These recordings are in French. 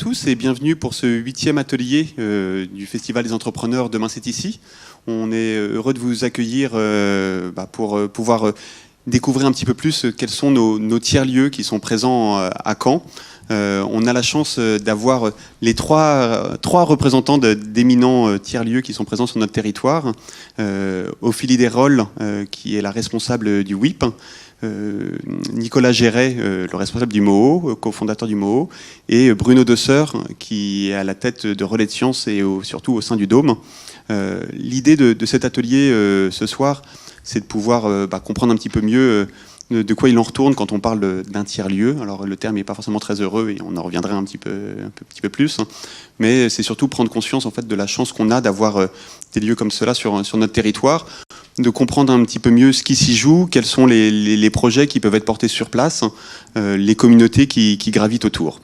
tous et bienvenue pour ce 8e atelier du Festival des entrepreneurs Demain c'est ici. On est heureux de vous accueillir pour pouvoir découvrir un petit peu plus quels sont nos tiers-lieux qui sont présents à Caen. On a la chance d'avoir les trois représentants d'éminents tiers-lieux qui sont présents sur notre territoire. Ophélie Desrolles, qui est la responsable du WIP. Nicolas Géret, le responsable du MOO, cofondateur du MOO, et Bruno Desseur, qui est à la tête de Relais de Sciences et surtout au sein du Dôme. L'idée de cet atelier ce soir, c'est de pouvoir comprendre un petit peu mieux de quoi il en retourne quand on parle d'un tiers-lieu. Alors le terme n'est pas forcément très heureux et on en reviendra un petit peu plus, mais c'est surtout prendre conscience en fait de la chance qu'on a d'avoir des lieux comme cela sur notre territoire, de comprendre un petit peu mieux ce qui s'y joue, quels sont les projets qui peuvent être portés sur place, les communautés qui gravitent autour.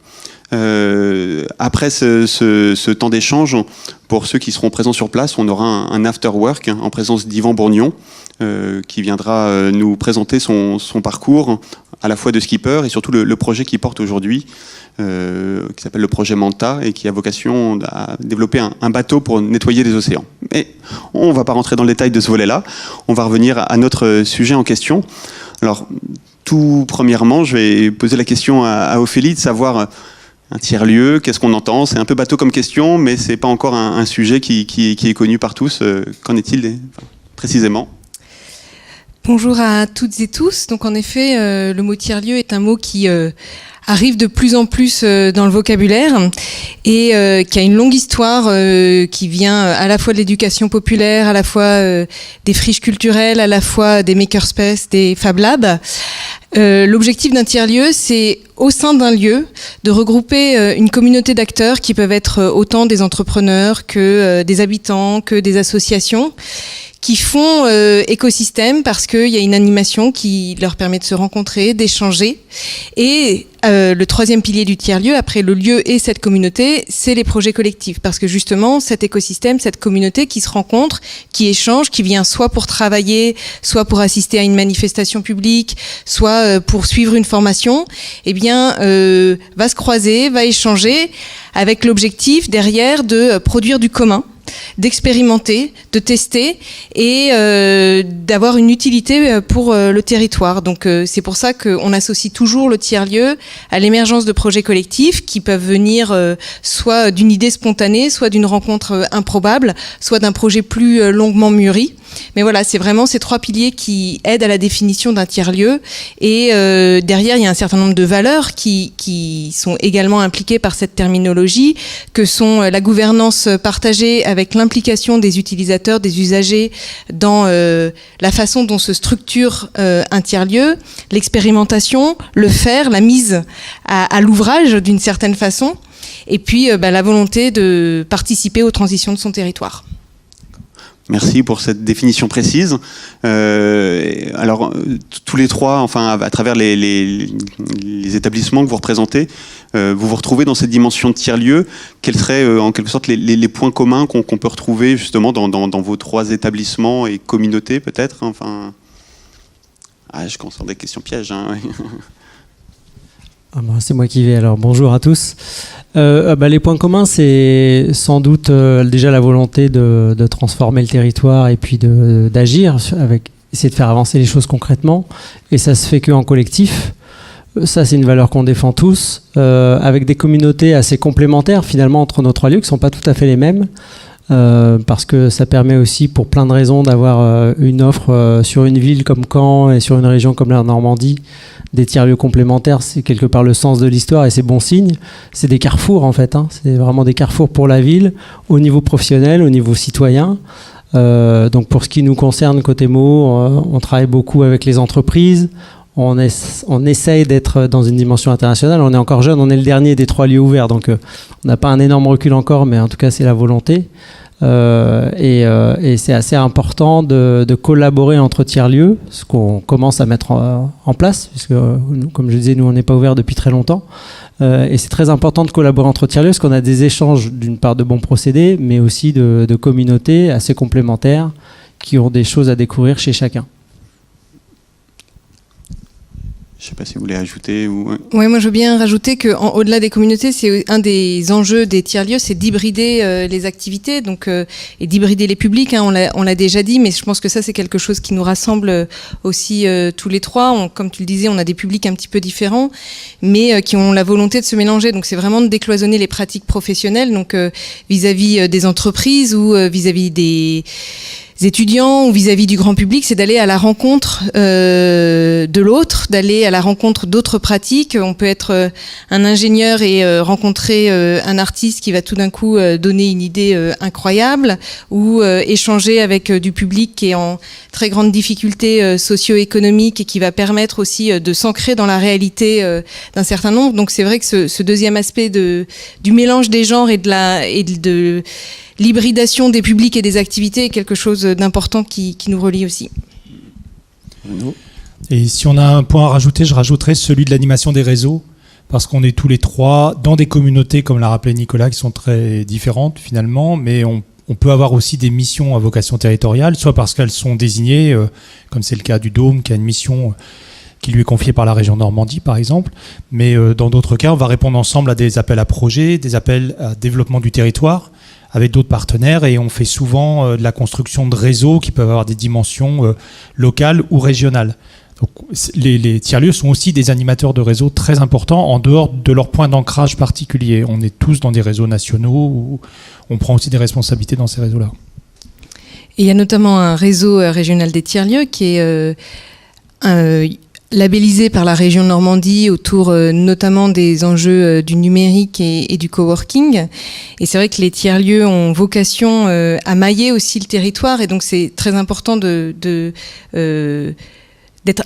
Après ce temps d'échange, pour ceux qui seront présents sur place, on aura un after work en présence d'Yvan Bourgnon, qui viendra nous présenter son parcours à la fois de skipper et surtout le projet qu'il porte aujourd'hui, qui s'appelle le projet Manta et qui a vocation à développer un bateau pour nettoyer les océans. Mais on ne va pas rentrer dans le détail de ce volet-là, on va revenir à notre sujet en question. Alors, tout premièrement, je vais poser la question à Ophélie de savoir un tiers-lieu, qu'est-ce qu'on entend? C'est un peu bateau comme question, mais ce n'est pas encore un sujet qui est connu par tous. Qu'en est-il précisément? Bonjour à toutes et tous. Donc en effet, le mot tiers-lieu est un mot qui arrive de plus en plus dans le vocabulaire et qui a une longue histoire qui vient à la fois de l'éducation populaire, à la fois des friches culturelles, à la fois des makerspaces, des Fab Labs. L'objectif d'un tiers-lieu, c'est au sein d'un lieu de regrouper une communauté d'acteurs qui peuvent être autant des entrepreneurs que des habitants, que des associations, qui font écosystème parce qu'il y a une animation qui leur permet de se rencontrer, d'échanger. Et le troisième pilier du tiers-lieu, après le lieu et cette communauté, c'est les projets collectifs. Parce que justement, cet écosystème, cette communauté qui se rencontre, qui échange, qui vient soit pour travailler, soit pour assister à une manifestation publique, soit pour suivre une formation, eh bien, va se croiser, va échanger avec l'objectif derrière de produire du commun, d'expérimenter, de tester et d'avoir une utilité pour le territoire. Donc c'est pour ça qu'on associe toujours le tiers-lieu à l'émergence de projets collectifs qui peuvent venir soit d'une idée spontanée, soit d'une rencontre improbable, soit d'un projet plus longuement mûri. Mais voilà, c'est vraiment ces trois piliers qui aident à la définition d'un tiers-lieu. Et derrière, il y a un certain nombre de valeurs qui sont également impliquées par cette terminologie, que sont la gouvernance partagée avec l'implication des utilisateurs, des usagers dans la façon dont se structure un tiers-lieu, l'expérimentation, le faire, la mise à l'ouvrage d'une certaine façon, et puis la volonté de participer aux transitions de son territoire. Merci pour cette définition précise. Alors, tous les trois, enfin, à travers les établissements que vous représentez, vous vous retrouvez dans cette dimension de tiers-lieu. Quels seraient, en quelque sorte, les points communs qu'on peut retrouver justement dans vos trois établissements et communautés, peut-être? Enfin, je commence par des questions pièges. Hein. C'est moi qui vais, alors bonjour à tous. Les points communs, c'est sans doute déjà la volonté de transformer le territoire et puis d'agir, essayer de faire avancer les choses concrètement, et ça se fait qu'en collectif. Ça, c'est une valeur qu'on défend tous, avec des communautés assez complémentaires finalement entre nos trois lieux, qui ne sont pas tout à fait les mêmes, parce que ça permet aussi, pour plein de raisons, d'avoir une offre sur une ville comme Caen et sur une région comme la Normandie, des tiers-lieux complémentaires. C'est quelque part le sens de l'histoire et c'est bon signe. C'est des carrefours en fait, hein. C'est vraiment des carrefours pour la ville, au niveau professionnel, au niveau citoyen. Donc pour ce qui nous concerne côté MO, on travaille beaucoup avec les entreprises. On essaye d'être dans une dimension internationale. On est encore jeune, on est le dernier des trois lieux ouverts, donc on n'a pas un énorme recul encore, mais en tout cas c'est la volonté. Et c'est assez important de collaborer entre tiers-lieux, ce qu'on commence à mettre en place, puisque comme je disais, nous on n'est pas ouvert depuis très longtemps. Et c'est très important de collaborer entre tiers-lieux, parce qu'on a des échanges d'une part de bons procédés, mais aussi de communautés assez complémentaires qui ont des choses à découvrir chez chacun. Je ne sais pas si vous voulez ajouter ou... Ouais, moi je veux bien rajouter que au-delà des communautés, c'est un des enjeux des tiers-lieux, c'est d'hybrider les activités, donc et d'hybrider les publics. Hein, on l'a déjà dit, mais je pense que ça c'est quelque chose qui nous rassemble aussi tous les trois. Comme tu le disais, on a des publics un petit peu différents, mais qui ont la volonté de se mélanger. Donc c'est vraiment de décloisonner les pratiques professionnelles, donc vis-à-vis des entreprises ou vis-à-vis des étudiants ou vis-à-vis du grand public, c'est d'aller à la rencontre de l'autre, d'aller à la rencontre d'autres pratiques. On peut être un ingénieur et rencontrer un artiste qui va tout d'un coup donner une idée incroyable, ou échanger avec du public qui est en très grande difficulté socio-économique et qui va permettre aussi de s'ancrer dans la réalité d'un certain nombre. Donc c'est vrai que ce deuxième aspect du mélange des genres et de l'hybridation des publics et des activités est quelque chose d'important qui nous relie aussi. Et si on a un point à rajouter, je rajouterais celui de l'animation des réseaux, parce qu'on est tous les trois dans des communautés, comme l'a rappelé Nicolas, qui sont très différentes finalement, mais on peut avoir aussi des missions à vocation territoriale, soit parce qu'elles sont désignées, comme c'est le cas du Dôme, qui a une mission qui lui est confiée par la région Normandie, par exemple. Mais dans d'autres cas, on va répondre ensemble à des appels à projets, des appels à développement du territoire, avec d'autres partenaires, et on fait souvent de la construction de réseaux qui peuvent avoir des dimensions locales ou régionales. Donc, les tiers-lieux sont aussi des animateurs de réseaux très importants en dehors de leur point d'ancrage particulier. On est tous dans des réseaux nationaux où on prend aussi des responsabilités dans ces réseaux-là. Et il y a notamment un réseau régional des tiers-lieux qui est labellisé par la région Normandie autour notamment des enjeux du numérique et du coworking. Et c'est vrai que les tiers-lieux ont vocation à mailler aussi le territoire, et donc c'est très important d'être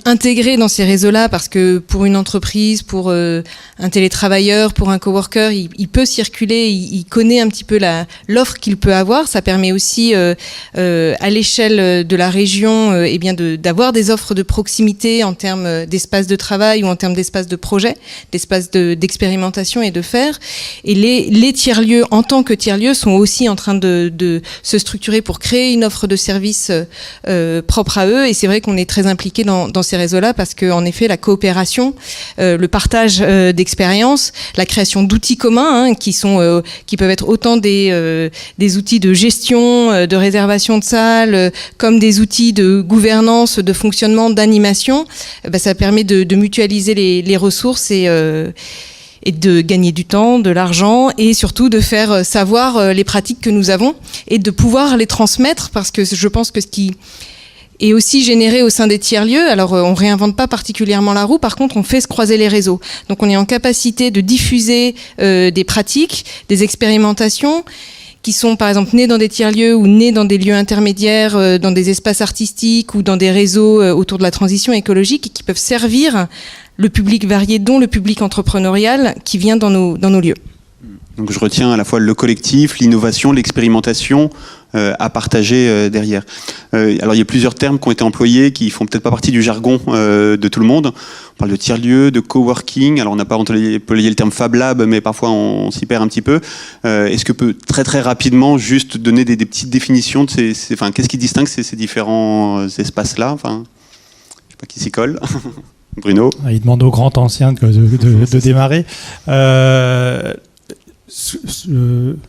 intégré dans ces réseaux-là, parce que pour une entreprise, pour un télétravailleur, pour un coworker, il peut circuler, il connaît un petit peu l'offre qu'il peut avoir. Ça permet aussi à l'échelle de la région d'avoir des offres de proximité en termes d'espace de travail ou en termes d'espace de projet, d'espace d'expérimentation et de faire. Et les tiers-lieux, en tant que tiers-lieux, sont aussi en train de se structurer pour créer une offre de service propre à eux. Et c'est vrai qu'on est très impliqué dans ces réseaux-là, parce que en effet la coopération, le partage d'expériences, la création d'outils communs qui peuvent être autant des outils de gestion, de réservation de salles, comme des outils de gouvernance, de fonctionnement, d'animation, ça permet de mutualiser les ressources et de gagner du temps, de l'argent, et surtout de faire savoir les pratiques que nous avons et de pouvoir les transmettre, parce que je pense que ce qui est aussi généré au sein des tiers-lieux. Alors, on réinvente pas particulièrement la roue, par contre, on fait se croiser les réseaux. Donc, on est en capacité de diffuser des pratiques, des expérimentations qui sont, par exemple, nées dans des tiers-lieux ou nées dans des lieux intermédiaires, dans des espaces artistiques ou dans des réseaux autour de la transition écologique, et qui peuvent servir le public varié, dont le public entrepreneurial qui vient dans nos lieux. Donc, je retiens à la fois le collectif, l'innovation, l'expérimentation, à partager derrière. Alors il y a plusieurs termes qui ont été employés qui font peut-être pas partie du jargon de tout le monde. On parle de tiers-lieu, de coworking. Alors on n'a pas employé le terme Fab Lab, mais parfois on s'y perd un petit peu. Est-ce que peut très très rapidement juste donner des petites définitions de qu'est-ce qui distingue ces différents espaces-là, je sais pas qui s'y colle. Bruno. Il demande aux grands anciens de démarrer.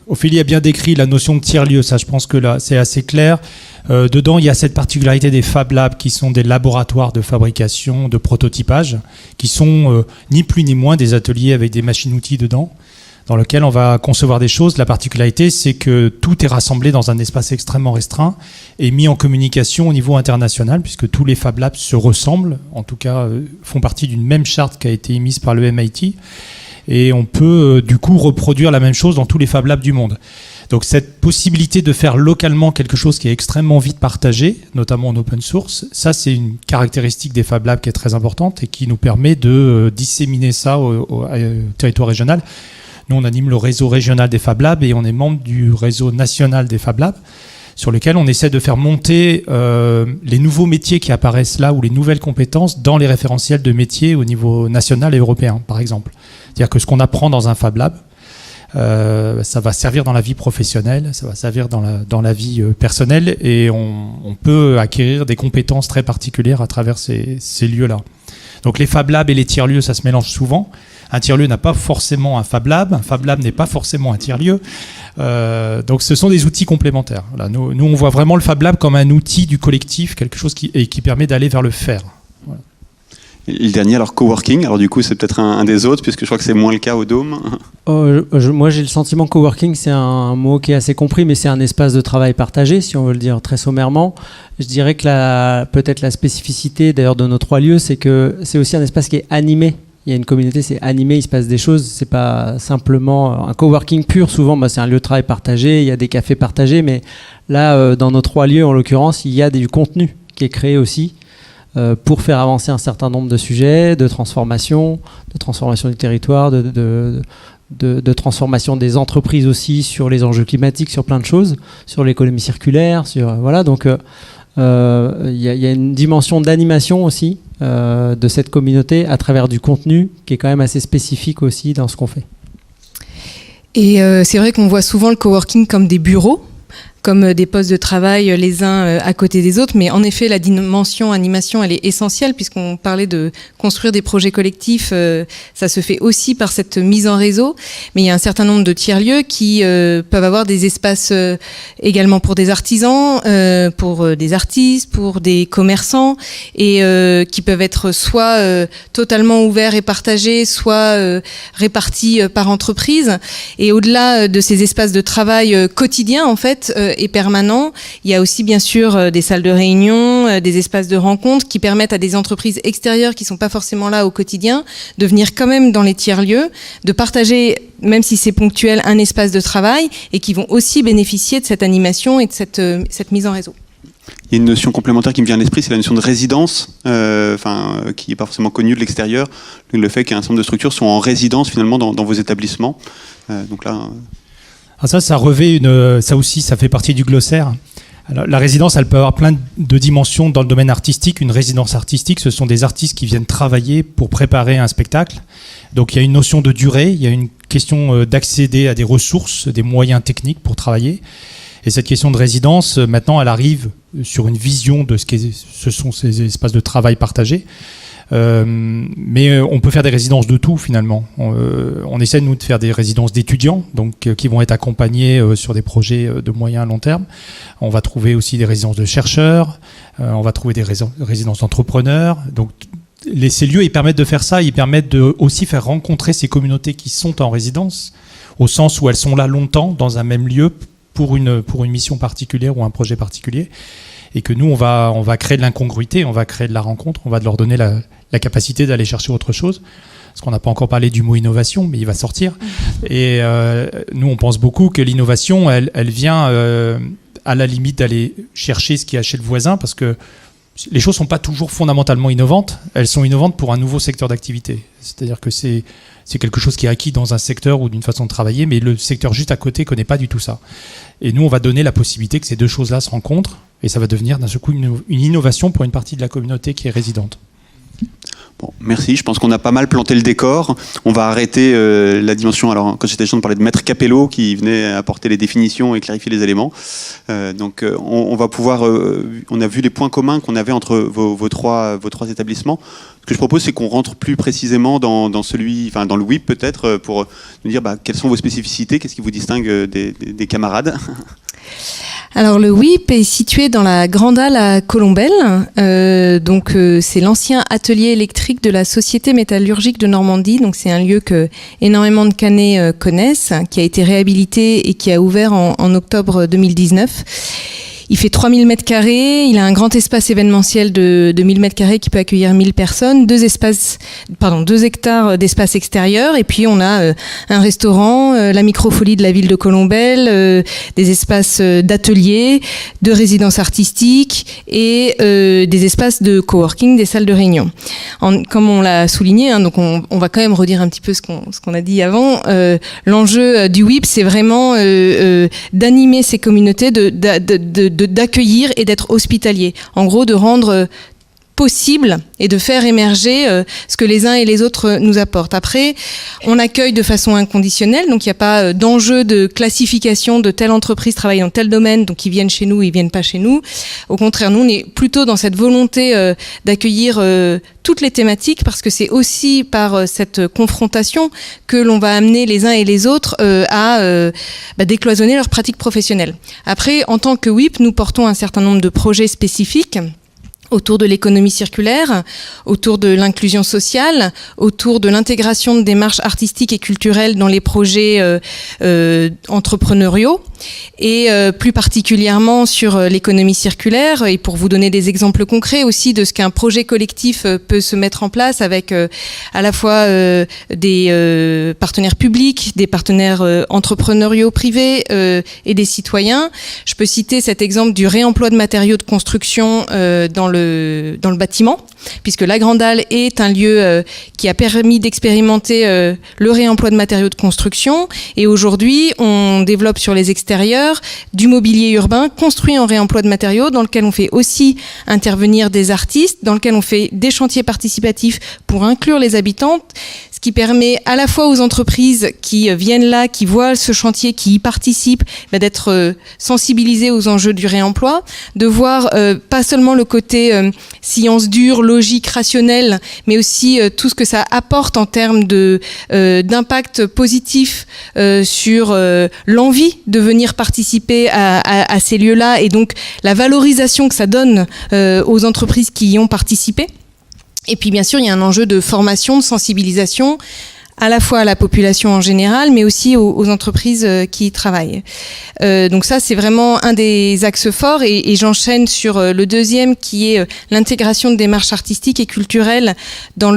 Ophélie a bien décrit la notion de tiers-lieu, ça je pense que là c'est assez clair. Dedans il y a cette particularité des Fab Labs qui sont des laboratoires de fabrication, de prototypage, qui sont ni plus ni moins des ateliers avec des machines-outils dedans, dans lesquels on va concevoir des choses. La particularité c'est que tout est rassemblé dans un espace extrêmement restreint et mis en communication au niveau international, puisque tous les Fab Labs se ressemblent, en tout cas font partie d'une même charte qui a été émise par le MIT. Et on peut du coup reproduire la même chose dans tous les Fab Labs du monde. Donc cette possibilité de faire localement quelque chose qui est extrêmement vite partagé, notamment en open source, ça c'est une caractéristique des Fab Labs qui est très importante et qui nous permet de disséminer ça au territoire régional. Nous on anime le réseau régional des Fab Labs et on est membre du réseau national des Fab Labs, sur lequel on essaie de faire monter les nouveaux métiers qui apparaissent là, ou les nouvelles compétences dans les référentiels de métiers au niveau national et européen, par exemple. C'est-à-dire que ce qu'on apprend dans un Fab Lab, ça va servir dans la vie professionnelle, ça va servir dans la vie personnelle, et on peut acquérir des compétences très particulières à travers ces lieux-là. Donc les Fab Labs et les tiers-lieux, ça se mélange souvent. Un tiers-lieu n'a pas forcément un Fab Lab n'est pas forcément un tiers-lieu. Donc ce sont des outils complémentaires. Voilà, nous, on voit vraiment le Fab Lab comme un outil du collectif, quelque chose qui permet d'aller vers le faire. Voilà. Et le dernier, alors coworking, alors du coup c'est peut-être un des autres, puisque je crois que c'est moins le cas au Dôme. Moi j'ai le sentiment que coworking c'est un mot qui est assez compris, mais c'est un espace de travail partagé, si on veut le dire très sommairement. Je dirais que peut-être la spécificité d'ailleurs de nos 3 lieux, c'est que c'est aussi un espace qui est animé. Il y a une communauté, c'est animé, il se passe des choses, c'est pas simplement un coworking pur. Souvent, c'est un lieu de travail partagé, il y a des cafés partagés, mais là, dans nos 3 lieux, en l'occurrence, il y a du contenu qui est créé aussi pour faire avancer un certain nombre de sujets, de transformation du territoire, de transformation des entreprises aussi sur les enjeux climatiques, sur plein de choses, sur l'économie circulaire, voilà. Donc, il y a une dimension d'animation aussi de cette communauté à travers du contenu qui est quand même assez spécifique aussi dans ce qu'on fait. Et c'est vrai qu'on voit souvent le coworking comme des bureaux, comme des postes de travail les uns à côté des autres, mais en effet la dimension animation elle est essentielle, puisqu'on parlait de construire des projets collectifs, ça se fait aussi par cette mise en réseau, mais il y a un certain nombre de tiers-lieux qui peuvent avoir des espaces également pour des artisans, pour des artistes, pour des commerçants, et qui peuvent être soit totalement ouverts et partagés, soit répartis par entreprise. Et au-delà de ces espaces de travail quotidiens en fait et permanent, il y a aussi bien sûr des salles de réunion, des espaces de rencontre qui permettent à des entreprises extérieures qui sont pas forcément là au quotidien de venir quand même dans les tiers-lieux, de partager, même si c'est ponctuel, un espace de travail, et qui vont aussi bénéficier de cette animation et de cette mise en réseau. Il y a une notion complémentaire qui me vient à l'esprit, c'est la notion de résidence, qui n'est pas forcément connue de l'extérieur. Le fait qu'un certain nombre de structures sont en résidence finalement dans vos établissements. Donc là. Ça aussi, ça fait partie du glossaire. Alors, la résidence, elle peut avoir plein de dimensions dans le domaine artistique. Une résidence artistique, ce sont des artistes qui viennent travailler pour préparer un spectacle. Donc il y a une notion de durée, il y a une question d'accéder à des ressources, des moyens techniques pour travailler. Et cette question de résidence, maintenant, elle arrive sur une vision de ce sont ces espaces de travail partagés. Mais on peut faire des résidences de tout finalement. On essaie nous de faire des résidences d'étudiants, donc qui vont être accompagnés sur des projets de moyen à long terme. On va trouver aussi des résidences de chercheurs, on va trouver des résidences d'entrepreneurs. Donc ces lieux, ils permettent de faire ça, ils permettent de aussi faire rencontrer ces communautés qui sont en résidence, au sens où elles sont là longtemps dans un même lieu pour une mission particulière ou un projet particulier. Et que nous, on va créer de l'incongruité, on va créer de la rencontre, on va leur donner la capacité d'aller chercher autre chose. Parce qu'on n'a pas encore parlé du mot innovation, mais il va sortir. Et nous, on pense beaucoup que l'innovation, elle vient à la limite d'aller chercher ce qu'il y a chez le voisin, parce que les choses ne sont pas toujours fondamentalement innovantes. Elles sont innovantes pour un nouveau secteur d'activité. C'est-à-dire que c'est quelque chose qui est acquis dans un secteur ou d'une façon de travailler, mais le secteur juste à côté ne connaît pas du tout ça. Et nous, on va donner la possibilité que ces deux choses-là se rencontrent, et ça va devenir d'un seul coup une innovation pour une partie de la communauté qui est résidente. Bon, merci, je pense qu'on a pas mal planté le décor. On va arrêter la dimension. Alors, quand j'étais jeune, on parlait de maître Capello qui venait apporter les définitions et clarifier les éléments. On va pouvoir. On a vu les points communs qu'on avait entre vos trois établissements. Ce que je propose, c'est qu'on rentre plus précisément dans le WIP peut-être, pour nous dire quelles sont vos spécificités, qu'est-ce qui vous distingue des camarades. Alors le WIP est situé dans la Grande Halle à Colombelles, c'est l'ancien atelier électrique de la Société métallurgique de Normandie, donc c'est un lieu que énormément de Cannais connaissent, qui a été réhabilité et qui a ouvert en octobre 2019. Il fait 3000 m², il a un grand espace événementiel de 1000 m² qui peut accueillir 1000 personnes, 2 hectares d'espace extérieur, et puis on a un restaurant, la microfolie de la ville de Colombelles, des espaces d'ateliers, de résidences artistiques et des espaces de coworking, des salles de réunion. Comme on l'a souligné, donc on va quand même redire un petit peu ce qu'on a dit avant, l'enjeu du WIP, c'est vraiment d'animer ces communautés, d'accueillir et d'être hospitalier. En gros, de rendre possible et de faire émerger ce que les uns et les autres nous apportent. Après, on accueille de façon inconditionnelle, donc il n'y a pas d'enjeu de classification de telle entreprise travaille dans tel domaine, donc ils viennent chez nous, ils viennent pas chez nous. Au contraire, nous, on est plutôt dans cette volonté d'accueillir toutes les thématiques, parce que c'est aussi par cette confrontation que l'on va amener les uns et les autres à décloisonner leurs pratiques professionnelles. Après, en tant que WIP, nous portons un certain nombre de projets spécifiques autour de l'économie circulaire, autour de l'inclusion sociale, autour de l'intégration de démarches artistiques et culturelles dans les projets entrepreneuriaux, et plus particulièrement sur l'économie circulaire, et pour vous donner des exemples concrets aussi de ce qu'un projet collectif peut se mettre en place avec à la fois des partenaires publics, des partenaires entrepreneuriaux privés et des citoyens. Je peux citer cet exemple du réemploi de matériaux de construction dans le bâtiment, puisque la Grande Halle est un lieu qui a permis d'expérimenter le réemploi de matériaux de construction, et aujourd'hui on développe sur les extérieurs du mobilier urbain construit en réemploi de matériaux, dans lequel on fait aussi intervenir des artistes, dans lequel on fait des chantiers participatifs pour inclure les habitants, ce qui permet à la fois aux entreprises qui viennent là, qui voient ce chantier, qui y participent, d'être sensibilisées aux enjeux du réemploi, de voir pas seulement le côté science dure, logique, rationnelle, mais aussi tout ce que ça apporte en termes d'impact positif sur l'envie de venir participer à ces lieux-là, et donc la valorisation que ça donne aux entreprises qui y ont participé. Et puis bien sûr, il y a un enjeu de formation, de sensibilisation, à la fois à la population en général, mais aussi aux entreprises qui y travaillent. Donc ça, c'est vraiment un des axes forts, et j'enchaîne sur le deuxième, qui est l'intégration de démarches artistiques et culturelles dans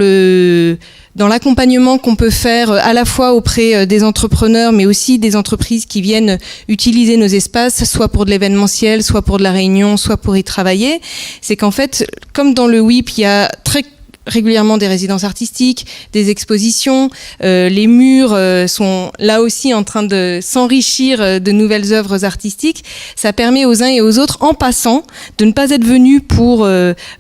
l'accompagnement qu'on peut faire à la fois auprès des entrepreneurs, mais aussi des entreprises qui viennent utiliser nos espaces, soit pour de l'événementiel, soit pour de la réunion, soit pour y travailler. C'est qu'en fait, comme dans le WIP, il y a très régulièrement des résidences artistiques, des expositions, les murs sont là aussi en train de s'enrichir de nouvelles œuvres artistiques. Ça permet aux uns et aux autres, en passant, de ne pas être venus pour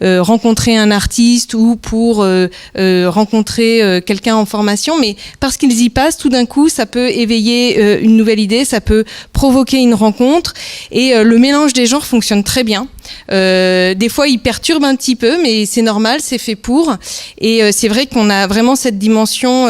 rencontrer un artiste ou pour rencontrer quelqu'un en formation, mais parce qu'ils y passent, tout d'un coup, ça peut éveiller une nouvelle idée, ça peut provoquer une rencontre, et le mélange des genres fonctionne très bien. Des fois, il perturbe un petit peu, mais c'est normal, c'est fait pour. Et c'est vrai qu'on a vraiment cette dimension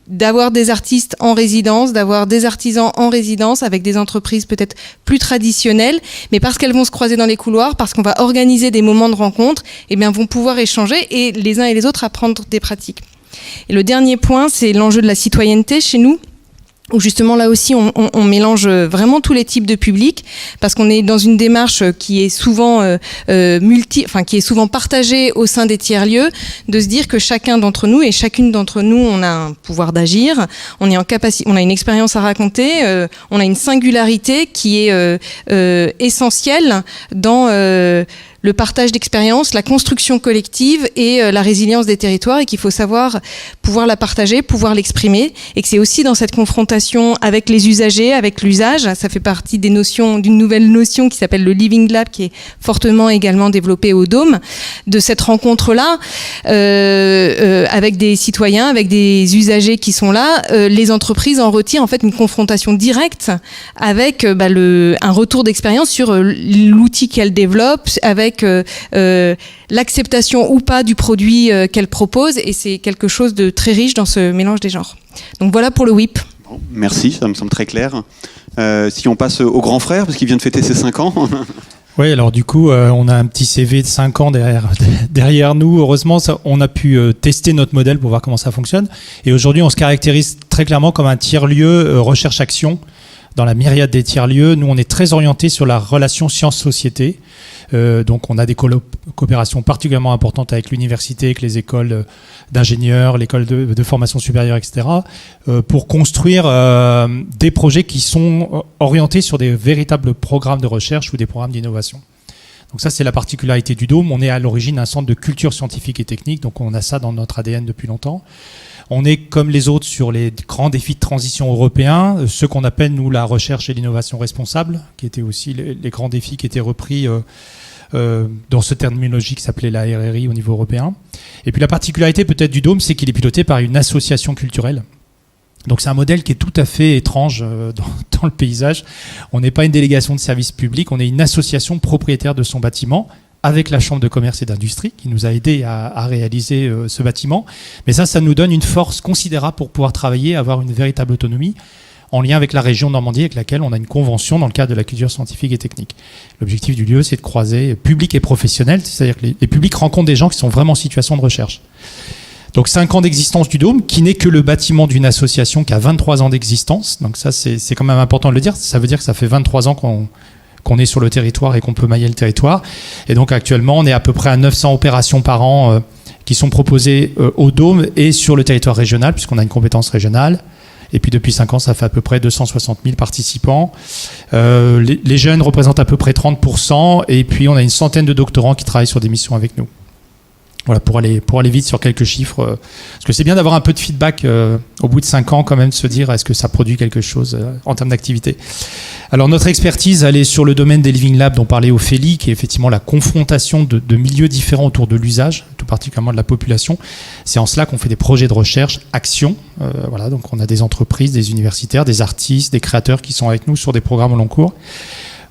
d'avoir des artistes en résidence, d'avoir des artisans en résidence avec des entreprises peut-être plus traditionnelles, mais parce qu'elles vont se croiser dans les couloirs, parce qu'on va organiser des moments de rencontre, eh bien, vont pouvoir échanger et les uns et les autres apprendre des pratiques. Et le dernier point, c'est l'enjeu de la citoyenneté chez nous, où justement là aussi on mélange vraiment tous les types de publics, parce qu'on est dans une démarche qui est souvent qui est souvent partagée au sein des tiers-lieux, de se dire que chacun d'entre nous et chacune d'entre nous, on a un pouvoir d'agir, on est en capacité, on a une expérience à raconter, on a une singularité qui est essentielle dans le partage d'expériences, la construction collective et la résilience des territoires, et qu'il faut savoir pouvoir la partager, pouvoir l'exprimer, et que c'est aussi dans cette confrontation avec les usagers, avec l'usage, ça fait partie des notions, d'une nouvelle notion qui s'appelle le Living Lab, qui est fortement également développée au Dôme, de cette rencontre-là, avec des citoyens, avec des usagers qui sont là, les entreprises en retirent en fait une confrontation directe avec un retour d'expérience sur l'outil qu'elles développent, avec l'acceptation ou pas du produit qu'elle propose, et c'est quelque chose de très riche dans ce mélange des genres. Donc voilà pour le WIP. Bon, merci, ça me semble très clair. Si on passe au grand frère, parce qu'il vient de fêter ses 5 ans. Oui, alors du coup, on a un petit CV de 5 ans derrière nous. Heureusement, on a pu tester notre modèle pour voir comment ça fonctionne. Et aujourd'hui, on se caractérise très clairement comme un tiers-lieu recherche-action. Dans la myriade des tiers-lieux, nous, on est très orienté sur la relation science-société. Donc, on a des coopérations particulièrement importantes avec l'université, avec les écoles d'ingénieurs, l'école de formation supérieure, etc., pour construire des projets qui sont orientés sur des véritables programmes de recherche ou des programmes d'innovation. Donc ça, c'est la particularité du Dôme. On est à l'origine d'un centre de culture scientifique et technique, donc on a ça dans notre ADN depuis longtemps. On est comme les autres sur les grands défis de transition européens, ce qu'on appelle, nous, la recherche et l'innovation responsable, qui étaient aussi les grands défis qui étaient repris dans cette terminologie qui s'appelait la RRI au niveau européen. Et puis la particularité peut-être du Dôme, c'est qu'il est piloté par une association culturelle. Donc c'est un modèle qui est tout à fait étrange dans le paysage. On n'est pas une délégation de service public, on est une association propriétaire de son bâtiment, avec la Chambre de commerce et d'industrie qui nous a aidé à réaliser ce bâtiment. Mais ça nous donne une force considérable pour pouvoir travailler, avoir une véritable autonomie en lien avec la région Normandie avec laquelle on a une convention dans le cadre de la culture scientifique et technique. L'objectif du lieu, c'est de croiser public et professionnel, c'est-à-dire que les publics rencontrent des gens qui sont vraiment en situation de recherche. Donc 5 ans d'existence du Dôme, qui n'est que le bâtiment d'une association qui a 23 ans d'existence. Donc ça, c'est quand même important de le dire. Ça veut dire que ça fait 23 ans qu'on est sur le territoire et qu'on peut mailler le territoire. Et donc actuellement, on est à peu près à 900 opérations par an qui sont proposées au Dôme et sur le territoire régional, puisqu'on a une compétence régionale. Et puis depuis 5 ans, ça fait à peu près 260 000 participants. Les jeunes représentent à peu près 30%. Et puis on a une centaine de doctorants qui travaillent sur des missions avec nous. Voilà, pour aller vite sur quelques chiffres. Parce que c'est bien d'avoir un peu de feedback au bout de 5 ans, quand même, de se dire est-ce que ça produit quelque chose en termes d'activité. Alors notre expertise, elle est sur le domaine des Living Labs dont parlait Ophélie, qui est effectivement la confrontation de milieux différents autour de l'usage, tout particulièrement de la population. C'est en cela qu'on fait des projets de recherche, action. Voilà, donc on a des entreprises, des universitaires, des artistes, des créateurs qui sont avec nous sur des programmes au long cours.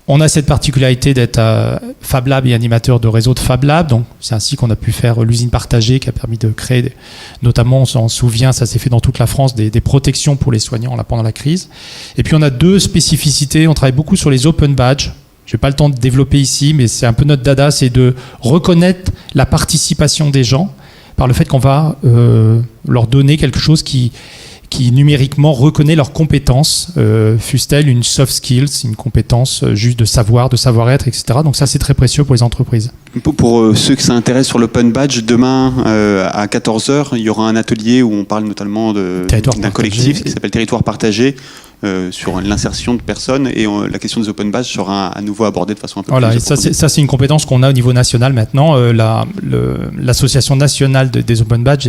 On a cette particularité d'être Fab Lab et animateur de réseau de Fab Lab. Donc, c'est ainsi qu'on a pu faire l'usine partagée qui a permis de créer, notamment, on s'en souvient, ça s'est fait dans toute la France, des protections pour les soignants là, pendant la crise. Et puis, on a 2 spécificités. On travaille beaucoup sur les open badges. Je n'ai pas le temps de développer ici, mais c'est un peu notre dada, c'est de reconnaître la participation des gens par le fait qu'on va leur donner quelque chose qui numériquement reconnaît leurs compétences, fût-elle une soft skills, une compétence juste de savoir, de savoir-être, etc. Donc ça, c'est très précieux pour les entreprises. Pour ceux qui s'intéressent sur l'Open Badge, demain à 14h, il y aura un atelier où on parle notamment d'un collectif qui s'appelle Territoire partagé, sur l'insertion de personnes, et la question des open badges sera à nouveau abordée de façon un peu plus approfondie. Ça, c'est une compétence qu'on a au niveau national maintenant. L'association nationale des open badges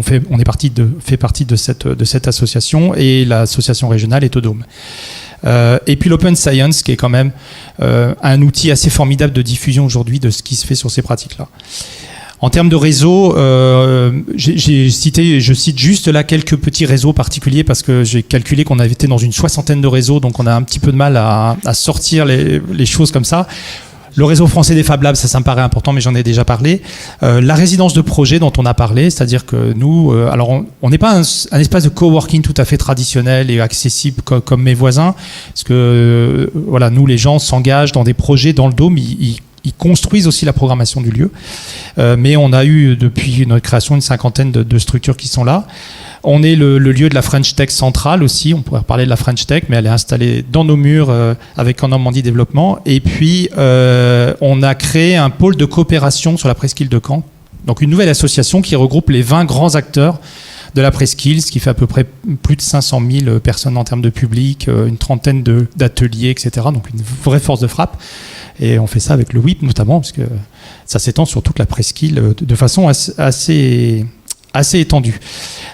fait partie de cette association, et l'association régionale est au Dôme. Et puis l'Open Science, qui est quand même un outil assez formidable de diffusion aujourd'hui de ce qui se fait sur ces pratiques-là. En termes de réseau, je cite juste là quelques petits réseaux particuliers parce que j'ai calculé qu'on avait été dans une 60aine de réseaux, donc on a un petit peu de mal à sortir les choses comme ça. Le réseau français des Fab Labs, ça me paraît important, mais j'en ai déjà parlé. La résidence de projet dont on a parlé, c'est-à-dire que nous, alors on n'est pas un espace de coworking tout à fait traditionnel et accessible comme mes voisins, parce que voilà, nous les gens s'engagent dans des projets dans le Dôme, ils construisent aussi la programmation du lieu. Mais on a eu, depuis notre création, une 50aine de structures qui sont là. On est le lieu de la French Tech centrale aussi. On pourrait parler de la French Tech, mais elle est installée dans nos murs avec En Normandie Développement. Et puis, on a créé un pôle de coopération sur la presqu'île de Caen. Donc, une nouvelle association qui regroupe les 20 grands acteurs de la presqu'île, ce qui fait à peu près plus de 500 000 personnes en termes de public, une trentaine d'ateliers, etc. Donc, une vraie force de frappe. Et on fait ça avec le WIP notamment, parce que ça s'étend sur toute la presqu'île de façon assez étendue.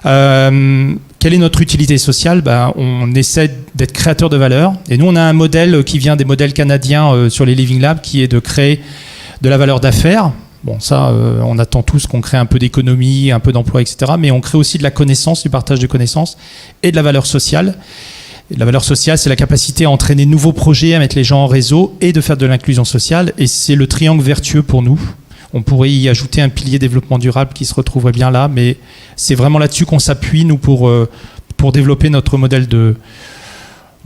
Quelle est notre utilité sociale ? On essaie d'être créateur de valeur. Et nous, on a un modèle qui vient des modèles canadiens sur les Living Labs, qui est de créer de la valeur d'affaires. Bon, ça, on attend tous qu'on crée un peu d'économie, un peu d'emploi, etc. Mais on crée aussi de la connaissance, du partage de connaissances et de la valeur sociale. Et la valeur sociale, c'est la capacité à entraîner de nouveaux projets, à mettre les gens en réseau et de faire de l'inclusion sociale. Et c'est le triangle vertueux pour nous. On pourrait y ajouter un pilier développement durable qui se retrouverait bien là, mais c'est vraiment là-dessus qu'on s'appuie, nous, pour développer notre modèle de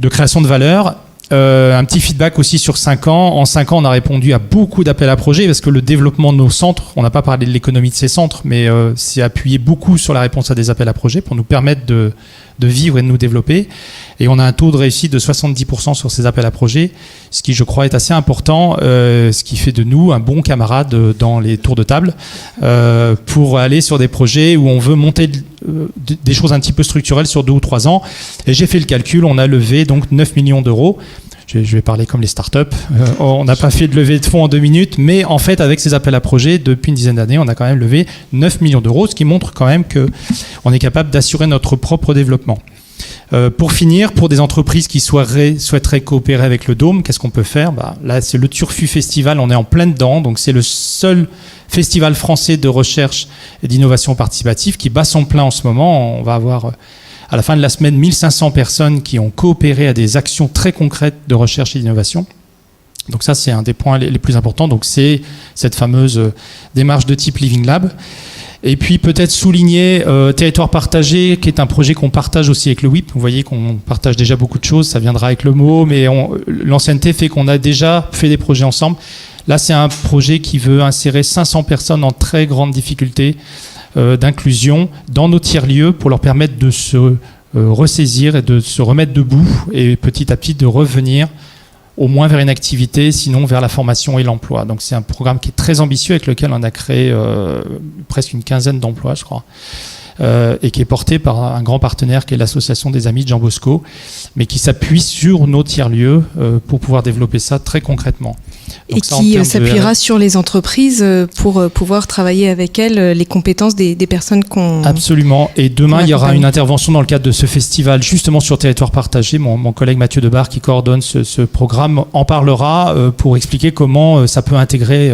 création de valeur. Un petit feedback aussi sur 5 ans. En 5 ans, on a répondu à beaucoup d'appels à projets parce que le développement de nos centres, on n'a pas parlé de l'économie de ces centres, mais c'est appuyé beaucoup sur la réponse à des appels à projets pour nous permettre de vivre et de nous développer. Et on a un taux de réussite de 70% sur ces appels à projets, ce qui, je crois, est assez important, ce qui fait de nous un bon camarade dans les tours de table pour aller sur des projets où on veut monter des choses un petit peu structurelles sur 2 ou 3 ans. Et j'ai fait le calcul, on a levé donc 9 millions d'euros. Je vais parler comme les startups. On n'a pas fait de levée de fonds en 2 minutes, mais en fait, avec ces appels à projets, depuis une dizaine d'années, on a quand même levé 9 millions d'euros, ce qui montre quand même qu'on est capable d'assurer notre propre développement. Pour finir, pour des entreprises qui souhaiteraient coopérer avec le Dôme, qu'est-ce qu'on peut faire ? Là, c'est le Turfu Festival, on est en plein dedans, donc c'est le seul festival français de recherche et d'innovation participative qui bat son plein en ce moment. On va avoir à la fin de la semaine 1500 personnes qui ont coopéré à des actions très concrètes de recherche et d'innovation. Donc ça, c'est un des points les plus importants. Donc c'est cette fameuse démarche de type Living Lab. Et puis peut-être souligner Territoire partagé, qui est un projet qu'on partage aussi avec le WIP. Vous voyez qu'on partage déjà beaucoup de choses, ça viendra avec le mot, mais l'ancienneté fait qu'on a déjà fait des projets ensemble. Là, c'est un projet qui veut insérer 500 personnes en très grande difficulté d'inclusion dans nos tiers-lieux pour leur permettre de se ressaisir et de se remettre debout et petit à petit de revenir au moins vers une activité, sinon vers la formation et l'emploi. Donc c'est un programme qui est très ambitieux avec lequel on a créé presque une quinzaine d'emplois, je crois, et qui est porté par un grand partenaire qui est l'association des Amis de Jean Bosco, mais qui s'appuie sur nos tiers-lieux pour pouvoir développer ça très concrètement. Donc et qui s'appuiera sur les entreprises pour pouvoir travailler avec elles les compétences des personnes qu'on... Absolument. Et demain, il y aura une intervention dans le cadre de ce festival, justement sur Territoire partagé. Mon collègue Mathieu Debar, qui coordonne ce programme, en parlera pour expliquer comment ça peut intégrer